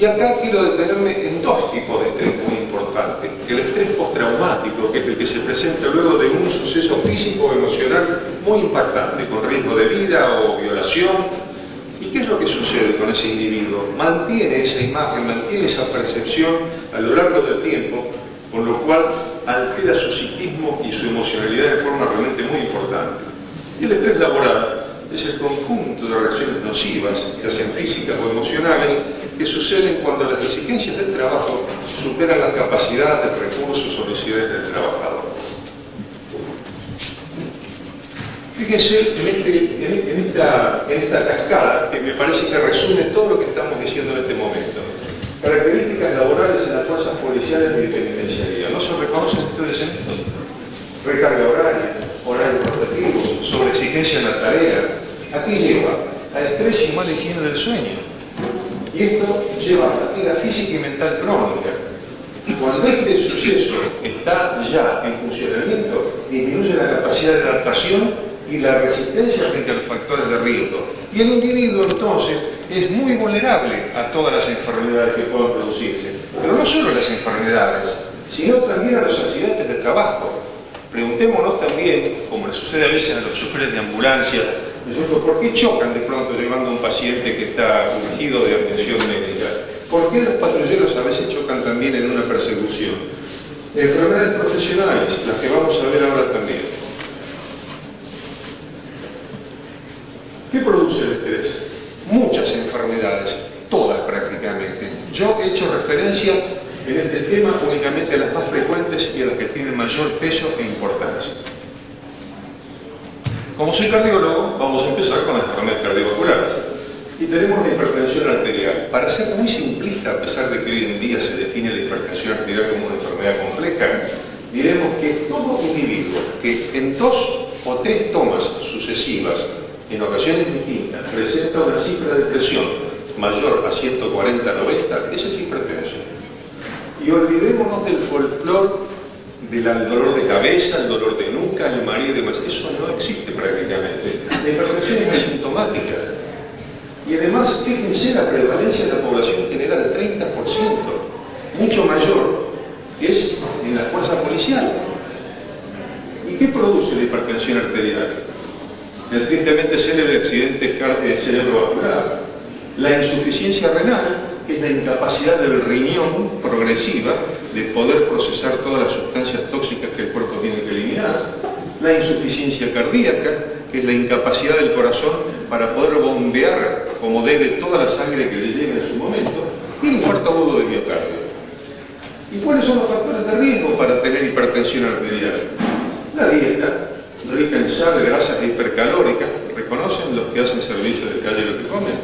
Y acá quiero detenerme en dos tipos de estrés muy importantes. El estrés postraumático, que es el que se presenta luego de un suceso físico o emocional muy impactante, con riesgo de vida o violación. ¿Y qué es lo que sucede con ese individuo? Mantiene esa imagen, mantiene esa percepción a lo largo del tiempo, con lo cual altera su psiquismo y su emocionalidad de forma realmente muy importante. Y el estrés laboral es el conjunto de reacciones nocivas, ya sean físicas o emocionales, que suceden cuando las exigencias del trabajo superan las capacidades, recursos o necesidades del trabajador. Fíjense en esta cascada que me parece que resume todo lo que estamos diciendo en este momento. Características laborales en las fuerzas policiales y de penitenciaría. ¿No se reconocen ustedes en esto? Recarga horaria, horarios rotativos, sobreexigencia en la tarea. Aquí lleva a estrés y mala higiene del sueño. Y esto lleva a fatiga física y mental crónica. Y cuando este suceso está ya en funcionamiento, disminuye la capacidad de adaptación y la resistencia frente a los factores de riesgo. Y el individuo entonces es muy vulnerable a todas las enfermedades que puedan producirse. Pero no solo las enfermedades, sino también a los accidentes de trabajo. Preguntémonos también, como le sucede a veces a los choferes de ambulancia, ¿por qué chocan de pronto llevando a un paciente que está urgido de atención médica? ¿Por qué los patrulleros a veces chocan también en una persecución? Enfermedades profesionales, las que vamos a ver ahora también. ¿Qué produce el estrés? Muchas enfermedades, todas prácticamente. Yo he hecho referencia en este tema únicamente a las más frecuentes y a las que tienen mayor peso e importancia. Como soy cardiólogo, vamos a empezar con las enfermedades cardiovasculares. Y tenemos la hipertensión arterial. Para ser muy simplista, a pesar de que hoy en día se define la hipertensión arterial como una enfermedad compleja, diremos que todo individuo que en 2 o 3 tomas sucesivas, en ocasiones distintas, presenta una cifra de presión mayor a 140/90, esa es hipertensión. Y olvidémonos del folclore del dolor de cabeza, el dolor de nuca, el mareo y demás. Eso no existe prácticamente. La hipertensión es asintomática. Y además, fíjense la prevalencia de la población general, 30%, mucho mayor que es en la fuerza policial. ¿Y qué produce la hipertensión arterial? El tristemente célebre accidente cerebrovascular, la insuficiencia renal, que es la incapacidad del riñón progresiva de poder procesar todas las sustancias tóxicas que el cuerpo tiene que eliminar, la insuficiencia cardíaca, que es la incapacidad del corazón para poder bombear como debe toda la sangre que le llegue en su momento, y el infarto agudo de miocardio. ¿Y cuáles son los factores de riesgo para tener hipertensión arterial? La dieta, rica en sal, grasas e hipercalóricas, ¿reconocen los que hacen servicio de calle lo que comen?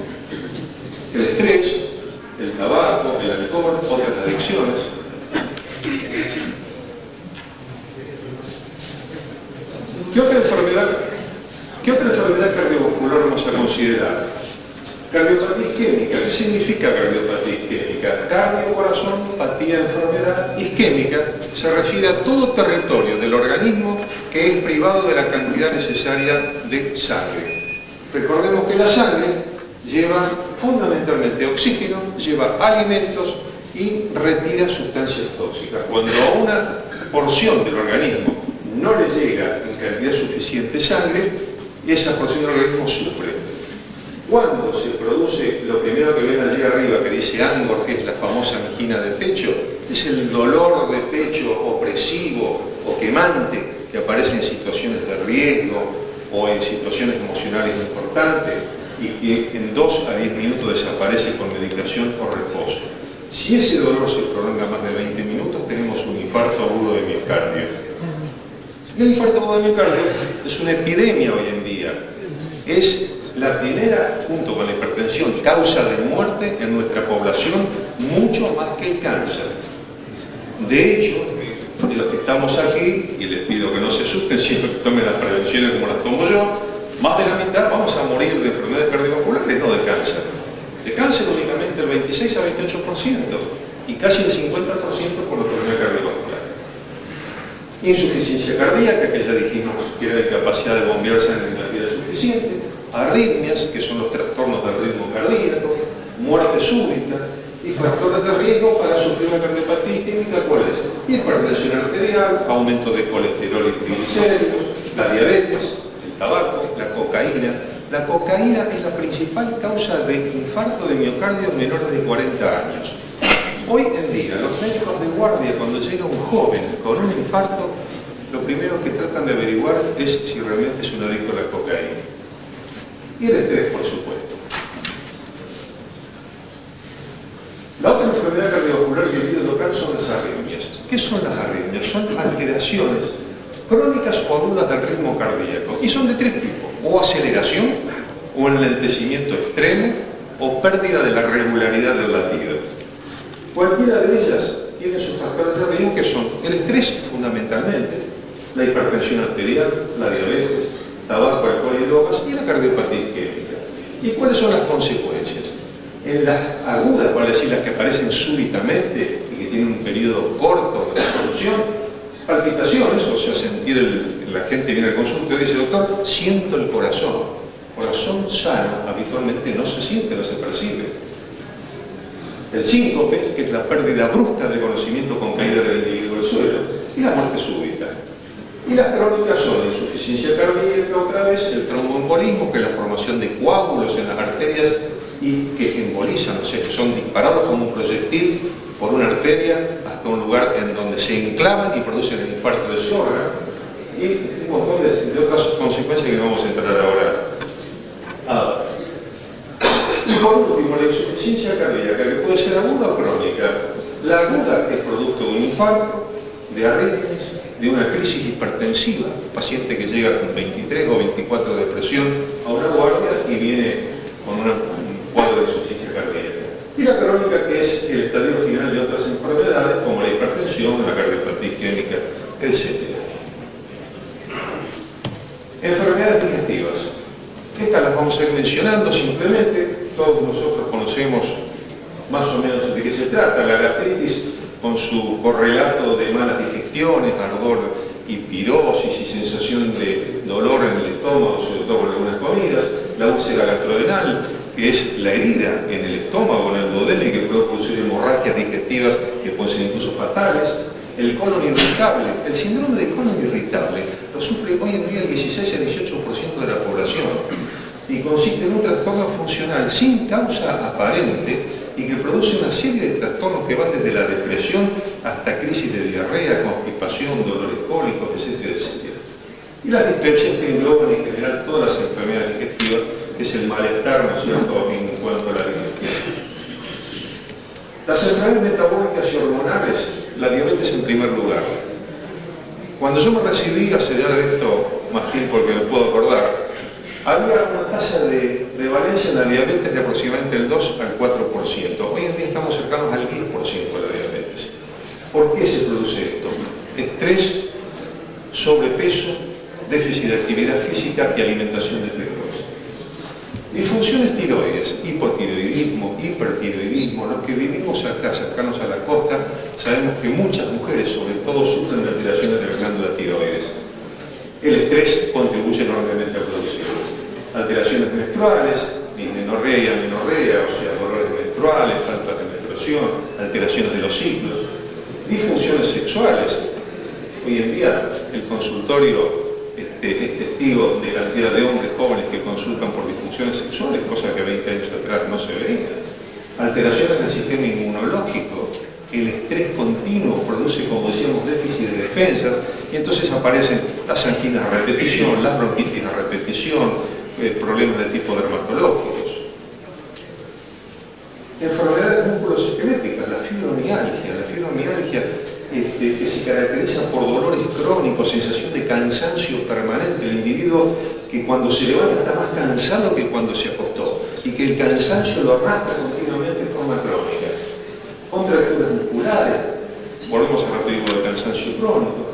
El estrés, el tabaco, el alcohol, otras adicciones. ¿Qué otra enfermedad cardiovascular vamos a considerar? Cardiopatía isquémica. ¿Qué significa cardiopatía isquémica? Cardio, corazón, patía, enfermedad. Isquémica se refiere a todo territorio del organismo que es privado de la cantidad necesaria de sangre. Recordemos que la sangre lleva fundamentalmente oxígeno, lleva alimentos y retira sustancias tóxicas. Cuando a una porción del organismo no le llega en cantidad suficiente sangre, esa porción del organismo sufre. Cuando se produce lo primero que ven allí arriba, que dice ANGOR, que es la famosa angina de pecho, es el dolor de pecho opresivo o quemante que aparece en situaciones de riesgo o en situaciones emocionales importantes y que en 2 a 10 minutos desaparece con medicación o reposo. Si ese dolor se prolonga más de 20 minutos, tenemos un infarto agudo de miocardio. Y el infarto agudo de miocardio es una epidemia hoy en día. Es la primera, junto con la hipertensión, causa de muerte en nuestra población, mucho más que el cáncer. De hecho, de los que estamos aquí, y les pido que no se asusten, siempre que tomen las prevenciones como las tomo yo, más de la mitad vamos a morir de enfermedades cardiovasculares, no de cáncer. De cáncer únicamente el 26 a 28% y casi el 50% por la enfermedad cardiovascular. Insuficiencia cardíaca, que ya dijimos que era la incapacidad de bombear sangre en cantidad suficiente, arritmias, que son los trastornos del ritmo cardíaco, muerte súbita, Y factores de riesgo para sufrir una cardiopatía isquémica, ¿cuál es? Hipertensión arterial, aumento de colesterol y triglicéridos, la diabetes, el tabaco, la cocaína. La cocaína es la principal causa de infarto de miocardio en menores de 40 años. Hoy en día, los médicos de guardia, cuando llega un joven con un infarto, lo primero que tratan de averiguar es si realmente es un adicto a la cocaína. Y el estrés, por supuesto. La otra enfermedad cardiovascular que quiero tocar son las arritmias. ¿Qué son las arritmias? Son alteraciones crónicas o agudas del ritmo cardíaco. Y son de tres tipos: o aceleración, o enlentecimiento extremo, o pérdida de la regularidad del latido. Cualquiera de ellas tiene sus factores de riesgo, que son el estrés, fundamentalmente, la hipertensión arterial, la diabetes, tabaco, alcohol y drogas, y la cardiopatía isquémica. ¿Y cuáles son las consecuencias? En las agudas, por decir, las que aparecen súbitamente y que tienen un periodo corto de solución, palpitaciones, o sea, sentir la gente viene al consultorio y dice: doctor, siento el corazón. Corazón sano habitualmente no se siente, no se percibe. El síncope, que es la pérdida brusca de conocimiento con caída del individuo al suelo, y la muerte súbita. Y las crónicas son insuficiencia cardíaca, otra vez, el tromboembolismo, que es la formación de coágulos en las arterias y que embolizan, o sea, que son disparados como un proyectil por una arteria hasta un lugar en donde se enclavan y producen el infarto de ese órgano, y un montón de otras consecuencias que no vamos a entrar ahora. Y por último, la insuficiencia cardíaca, que puede ser aguda o crónica. La aguda es producto de un infarto, de arritmias, de una crisis hipertensiva, un paciente que llega con 23 o 24 de presión a una guardia y viene con un cuadro de insuficiencia cardíaca. Y la crónica, que es el estadio final de otras enfermedades como la hipertensión, la cardiopatía isquémica, etc. Enfermedades digestivas. Estas las vamos a ir mencionando simplemente. Todos nosotros conocemos más o menos de qué se trata. La gastritis, con su correlato de malas digestiones, ardor y pirosis y sensación de dolor en el estómago, sobre todo con algunas comidas. La úlcera gastrodenal, que es la herida en el estómago, en el duodeno, y que puede producir hemorragias digestivas que pueden ser incluso fatales. El colon irritable. El síndrome de colon irritable lo sufre hoy en día el 16 a 18% de la población y consiste en un trastorno funcional sin causa aparente y que produce una serie de trastornos que van desde la depresión hasta crisis de diarrea, constipación, dolores cólicos, etcétera, etcétera. Y las dispepsias, que engloban en general todas las enfermedades digestivas, que es el malestar, ¿no es cierto?, en cuanto a la digestión. Las enfermedades metabólicas y hormonales, la diabetes en primer lugar. Cuando yo me recibí, hace ya de esto más tiempo que me puedo acordar, había una tasa de valencia en la diabetes de aproximadamente el 2 al 4%. Hoy en día estamos cercanos al 10% de la diabetes. ¿Por qué se produce esto? Estrés, sobrepeso, déficit de actividad física y alimentación defectuosa. Disfunciones tiroides, hipotiroidismo, hipertiroidismo. Los que vivimos acá, cercanos a la costa, sabemos que muchas mujeres, sobre todo, sufren de alteraciones de la glándula tiroides. El estrés contribuye enormemente a producirlo. Alteraciones menstruales, dismenorrea y amenorrea, o sea, dolores menstruales, falta de menstruación, alteraciones de los ciclos. Disfunciones sexuales. Hoy en día el consultorio es testigo de la cantidad de hombres jóvenes que consultan por disfunciones sexuales, cosa que 20 años atrás no se veía. Alteraciones del sistema inmunológico. El estrés continuo produce, como decíamos, déficit de defensa, y entonces aparecen las anginas a repetición, las bronquitis a repetición, problemas de tipo dermatológicos. Enfermedades musculoesqueléticas, la fibromialgia que se caracteriza por dolores crónicos, sensación de cansancio permanente. El individuo que cuando se levanta está más cansado que cuando se acostó, y que el cansancio lo arrastra continuamente de forma crónica. Contracturas musculares, volvemos a repetir con el cansancio crónico.